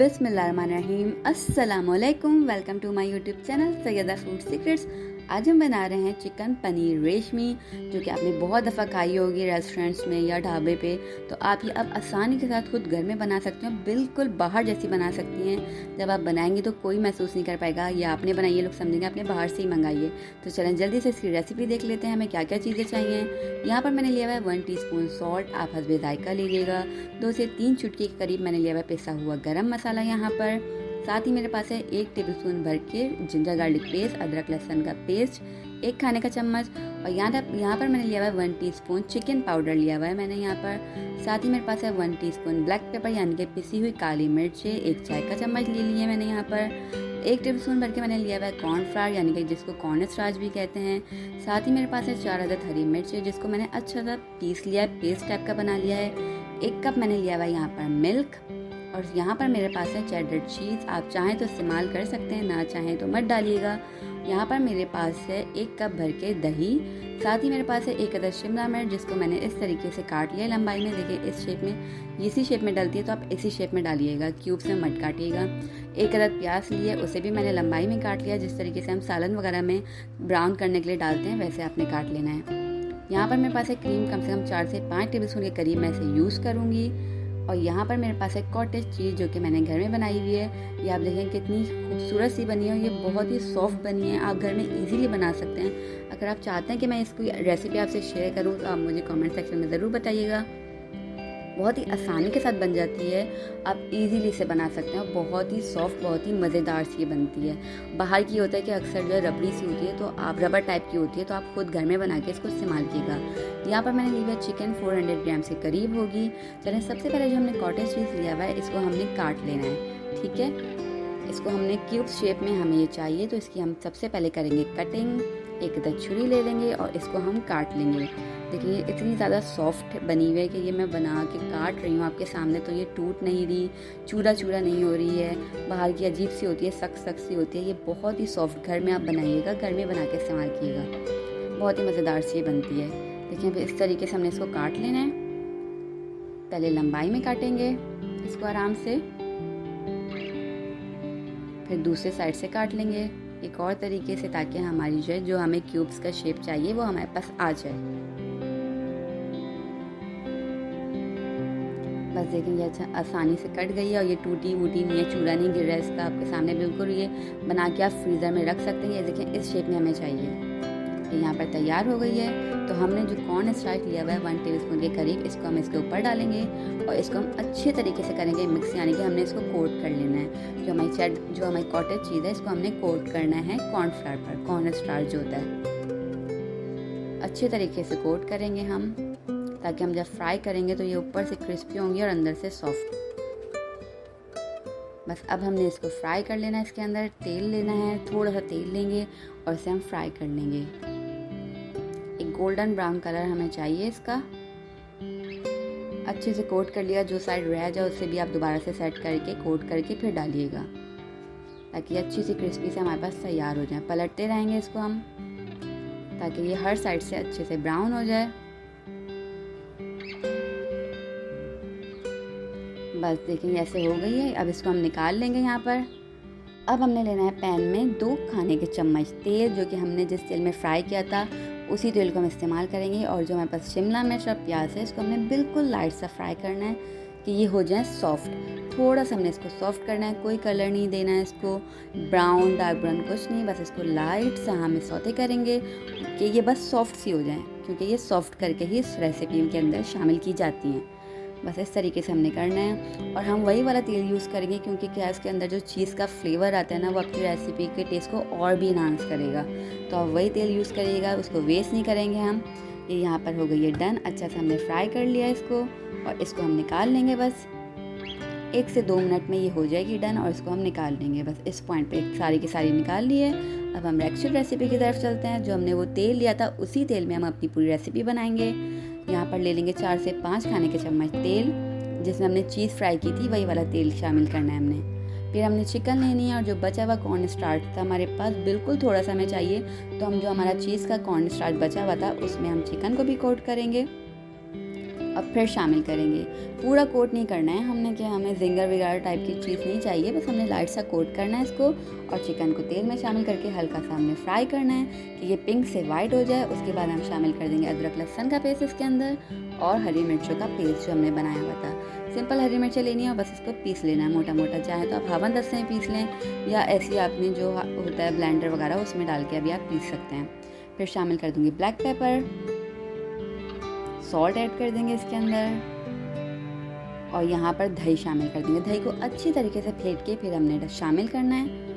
बिस्मिल्लाहिर्रहमानिर्रहीम। अस्सलामुअलैकुम। Welcome to my YouTube channel Syeda food secrets. आज हम बना रहे हैं चिकन पनीर रेशमी, जो कि आपने बहुत दफ़ा खाई होगी रेस्टोरेंट्स में या ढाबे पे। तो आप ये अब आसानी के साथ खुद घर में बना सकते हो, बिल्कुल बाहर जैसी बना सकती हैं। जब आप बनाएंगे तो कोई महसूस नहीं कर पाएगा ये आपने बनाई है, लोग समझेंगे आपने बाहर से ही मंगाई है। तो चलें जल्दी से इसकी रेसिपी देख लेते हैं, हमें क्या क्या चीज़ें चाहिए। यहाँ पर मैंने लिया हुआ है 1 टीस्पून सॉल्ट, आप हस्बे जायका लीजिएगा। 2 से 3 चुटकी के करीब मैंने लिया हुआ है पिसा हुआ गरम मसाला यहाँ पर। साथ ही मेरे पास है 1 टेबलस्पून भर के जिंजर गार्लिक पेस्ट, अदरक लहसुन का पेस्ट, 1 खाने का चम्मच। और यहाँ पर मैंने लिया हुआ है 1 टीस्पून चिकन पाउडर लिया हुआ है मैंने यहाँ पर। साथ ही मेरे पास है 1 टीस्पून ब्लैक पेपर यानी कि पिसी हुई काली मिर्च, 1 चाय का चम्मच ले लिए मैंने यहाँ पर। 1 टेबलस्पून भर के मैंने लिया हुआ है कॉर्नफ्लावर यानी कि जिसको कॉर्न स्टार्च भी कहते हैं। साथ ही मेरे पास है 4 अदद हरी मिर्च जिसको मैंने अच्छा सा पीस लिया है, पेस्ट टाइप का बना लिया है। 1 कप मैंने लिया हुआ है यहाँ पर मिल्क। और यहाँ पर मेरे पास है चेडर चीज़, आप चाहें तो इस्तेमाल कर सकते हैं, ना चाहें तो मत डालिएगा। यहाँ पर मेरे पास है 1 कप भर के दही। साथ ही मेरे पास है 1 अदद शिमला मिर्च जिसको मैंने इस तरीके से काट लिया लंबाई में। देखिए इस शेप में, इसी शेप में डलती है तो आप इसी शेप में डालिएगा, क्यूब्स में मत काटिएगा। 1 अदद प्याज लिए, उसे भी मैंने लंबाई में काट लिया, जिस तरीके से हम सालन वगैरह में ब्राउन करने के लिए डालते हैं वैसे आपने काट लेना है। यहाँ पर मेरे पास है क्रीम, कम से कम 4 से 5 टेबलस्पून के करीब मैं इसे यूज़ करूँगी। और यहाँ पर मेरे पास है कॉटेज चीज़ जो कि मैंने घर में बनाई हुई है। ये आप देखें कितनी खूबसूरत सी बनी है, ये बहुत ही सॉफ्ट बनी है, आप घर में इजीली बना सकते हैं। अगर आप चाहते हैं कि मैं इसकी रेसिपी आपसे शेयर करूँ तो आप मुझे कमेंट सेक्शन में ज़रूर बताइएगा। बहुत ही आसानी के साथ बन जाती है, आप इजीली इसे बना सकते हैं। बहुत ही सॉफ्ट, बहुत ही मज़ेदार सी बनती है। बाहर की होता है कि अक्सर जो है रबड़ी सी होती है, तो आप रबर टाइप की होती है, तो आप खुद घर में बना के इसको इस्तेमाल कीजिएगा। यहाँ पर मैंने ली हुई चिकन 400 ग्राम से करीब होगी। चलें सबसे पहले जो हमने कॉटेज चीज़ लिया हुआ है इसको हमने काट लेना है, ठीक है। इसको हमने क्यूब शेप में हमें ये चाहिए, तो इसकी हम सबसे पहले करेंगे कटिंग। 1 अदद छुरी ले लेंगे और इसको हम काट लेंगे। देखिए इतनी ज़्यादा सॉफ्ट बनी हुई है कि ये मैं बना के काट रही हूँ आपके सामने, तो ये टूट नहीं रही, चूरा चूरा नहीं हो रही है। बाहर की अजीब सी होती है, सख्त सख्त सी होती है, ये बहुत ही सॉफ्ट। घर में आप बनाइएगा, घर में बना के इस्तेमाल कीजिएगा, बहुत ही मज़ेदार सी बनती है। देखिए अब इस तरीके से हमने इसको काट लेना है। पहले लंबाई में काटेंगे इसको आराम से, फिर दूसरे साइड से काट लेंगे एक और तरीके से, ताकि हमारी जो हमें क्यूब्स का शेप चाहिए वो हमारे पास आ जाए। बस देखेंगे अच्छा आसानी से कट गई है और ये टूटी वूटी नहीं है, चूड़ा नहीं गिर रहा है इसका, आपके सामने बिल्कुल। ये बना के आप फ्रीज़र में रख सकते हैं। ये देखें इस शेप में हमें चाहिए। ये यहाँ पर तैयार हो गई है। तो हमने जो कॉर्न स्टार्च लिया हुआ है 1 टेबलस्पून के करीब, इसको हम इसके ऊपर डालेंगे और इसको हम अच्छे तरीके से करेंगे मिक्स, यानी कि हमने इसको कोट कर लेना है। जो हमारी कॉटेज चीज़ है इसको हमने कोट करना है कॉर्नफ्लावर पर, कॉर्न स्टार्च जो होता है अच्छे तरीके से कोट करेंगे हम, ताकि हम जब फ्राई करेंगे तो ये ऊपर से क्रिस्पी होंगी और अंदर से सॉफ्ट। बस अब हमने इसको फ्राई कर लेना है। इसके अंदर तेल लेना है, थोड़ा सा तेल लेंगे और इसे हम फ्राई कर लेंगे। एक गोल्डन ब्राउन कलर हमें चाहिए इसका। अच्छे से कोट कर लिया, जो साइड रह जाए उसे भी आप दोबारा से सेट करके कोट करके फिर डालिएगा, ताकि अच्छी सी क्रिस्पी से हमारे पास तैयार हो जाए। पलटते रहेंगे इसको हम, ताकि ये हर साइड से अच्छे से ब्राउन हो जाए। बस देखेंगे ऐसे हो गई है। अब इसको हम निकाल लेंगे यहाँ पर। अब हमने लेना है पैन में 2 खाने के चम्मच तेल, जो कि हमने जिस तेल में फ्राई किया था उसी तेल को हम इस्तेमाल करेंगे। और जो हमारे पास शिमला मिर्च और प्याज है इसको हमने बिल्कुल लाइट सा फ्राई करना है कि ये हो जाए सॉफ्ट। थोड़ा सा हमने इसको सॉफ्ट करना है, कोई कलर नहीं देना है इसको, ब्राउन डार्क ब्राउन कुछ नहीं, बस इसको लाइट सा हम सौते करेंगे कि ये बस सॉफ्ट सी हो जाए, क्योंकि ये सॉफ्ट करके ही इस रेसिपी के अंदर शामिल की जाती हैं। बस इस तरीके से हमने करना है। और हम वही वाला तेल यूज़ करेंगे, क्योंकि क्या इसके अंदर जो चीज़ का फ्लेवर आता है ना, वो आपकी रेसिपी के टेस्ट को और भी इन्हांस करेगा। तो आप वही तेल यूज़ करिएगा, उसको वेस्ट नहीं करेंगे हम। ये यहाँ पर हो गई है डन। अच्छा से हमने फ्राई कर लिया इसको और इसको हम निकाल लेंगे। बस 1 से 2 मिनट में ये हो जाएगी डन और इसको हम निकाल लेंगे। बस इस पॉइंट पे सारी की सारी निकाल ली है। अब हम एक्चुअल रेसिपी की तरफ चलते हैं। जो हमने वो तेल लिया था उसी तेल में हम अपनी पूरी रेसिपी बनाएंगे। यहाँ पर ले लेंगे 4 से 5 खाने के चम्मच तेल, जिसमें हमने चीज़ फ्राई की थी वही वाला तेल शामिल करना है हमने। फिर हमने चिकन लेनी है और जो बचा हुआ कॉर्न स्टार्च था हमारे पास, बिल्कुल थोड़ा सा हमें चाहिए, तो हम जो हमारा चीज़ का कॉर्न स्टार्च बचा हुआ था उसमें हम चिकन को भी कोट करेंगे। अब फिर शामिल करेंगे। पूरा कोट नहीं करना है हमने कि हमें जिंगर वगैरह टाइप की चीज़ नहीं चाहिए, बस हमने लाइट सा कोट करना है इसको और चिकन को तेल में शामिल करके हल्का सा हमने फ्राई करना है कि ये पिंक से वाइट हो जाए। उसके बाद हम शामिल कर देंगे अदरक लहसुन का पेस्ट इसके अंदर और हरी मिर्चों का पेस्ट जो हमने बनाया हुआ था। सिंपल हरी मिर्चें लेनी है और बस इसको पीस लेना है मोटा मोटा। चाहे तो आप हावन दस्ते में पीस लें या ऐसे आपने जो होता है ब्लेंडर वगैरह उसमें डाल के अभी आप पीस सकते हैं। फिर शामिल कर दूँगी ब्लैक पेपर, सॉल्ट ऐड कर देंगे इसके अंदर और यहाँ पर दही शामिल कर देंगे। दही को अच्छी तरीके से फेंट के फिर हमने शामिल करना है।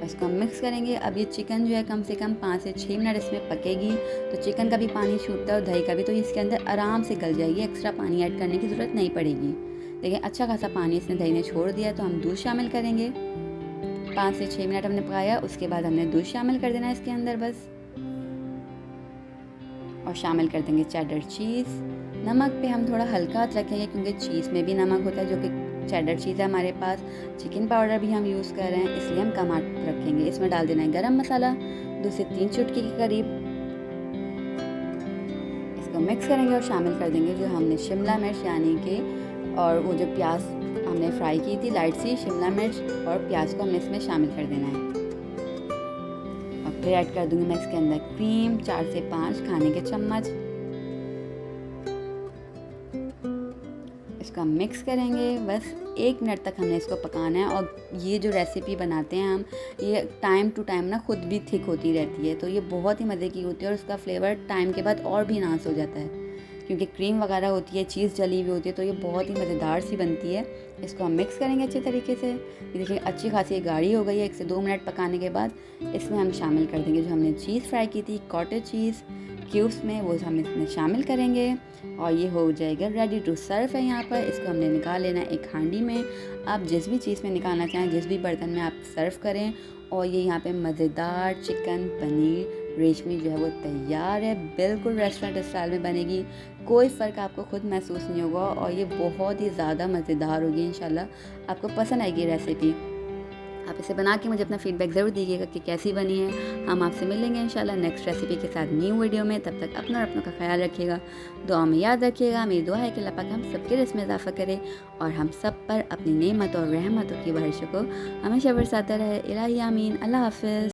इसको हम मिक्स करेंगे। अब ये चिकन जो है कम से कम 5 से 6 मिनट इसमें पकेगी, तो चिकन का भी पानी छूटता है और दही का भी, तो इसके अंदर आराम से गल जाएगी। एक्स्ट्रा पानी ऐड करने की ज़रूरत नहीं पड़ेगी। देखिए अच्छा खासा पानी इसने दही ने छोड़ दिया, तो हम दूध शामिल करेंगे। 5 से 6 मिनट हमने पकाया, उसके बाद हमने दूध शामिल कर देना है इसके अंदर बस, और शामिल कर देंगे चेडर चीज़। नमक पे हम थोड़ा हल्का हाथ रखेंगे क्योंकि चीज़ में भी नमक होता है, जो कि चेडर चीज़ है हमारे पास। चिकन पाउडर भी हम यूज़ कर रहे हैं, इसलिए हम कम हाथ रखेंगे। इसमें डाल देना है गरम मसाला 2 से 3 चुटकी के करीब। इसको मिक्स करेंगे और शामिल कर देंगे जो हमने शिमला मिर्च यानी कि और वो जो प्याज हमने फ्राई की थी लाइट सी, शिमला मिर्च और प्याज को हमने इसमें शामिल कर देना है। और फिर ऐड कर दूंगी मैं इसके अंदर क्रीम 4 से 5 खाने के चम्मच। इसको हम मिक्स करेंगे। बस 1 मिनट तक हमने इसको पकाना है। और ये जो रेसिपी बनाते हैं हम, ये टाइम टू टाइम ना खुद भी थिक होती रहती है, तो ये बहुत ही मज़े की होती है और उसका फ्लेवर टाइम के बाद और भी इन्हांस हो जाता है क्योंकि क्रीम वगैरह होती है, चीज़ जली हुई होती है, तो ये बहुत ही मज़ेदार सी बनती है। इसको हम मिक्स करेंगे अच्छे तरीके से। ये देखिए अच्छी खासी गाढ़ी हो गई है। 1 से 2 मिनट पकाने के बाद इसमें हम शामिल कर देंगे जो हमने चीज़ फ्राई की थी कॉटेज चीज़ क्यूब्स में, वो हम इसमें शामिल करेंगे और ये हो जाएगा रेडी टू सर्व है। यहाँ पर इसको हमने निकाल लेना है एक हांडी में। आप जिस भी चीज़ में निकालना चाहें, जिस भी बर्तन में आप सर्व करें। और ये यहाँ पे मज़ेदार चिकन पनीर रेशमी जो है वो तैयार है। बिल्कुल रेस्टोरेंट स्टाइल में बनेगी, कोई फ़र्क आपको खुद महसूस नहीं होगा और ये बहुत ही ज़्यादा मज़ेदार होगी। इंशाल्लाह आपको पसंद आएगी रेसिपी। आप इसे बना के मुझे अपना फीडबैक ज़रूर दीजिएगा कि कैसी बनी है। हम आपसे मिलेंगे इंशाल्लाह नेक्स्ट रेसिपी के साथ न्यू वीडियो में। तब तक अपना और अपनों का ख्याल रखिएगा, दुआ में याद रखिएगा। मेरी दुआ है कि अल्लाह पाक हम सबके रिज़्क़ में इज़ाफ़ा करे और हम सब पर अपनी नेमत और रहमतों की बारिशों को हमेशा बरसाता रहे। इलाही आमीन। अल्लाह हाफ़िज़।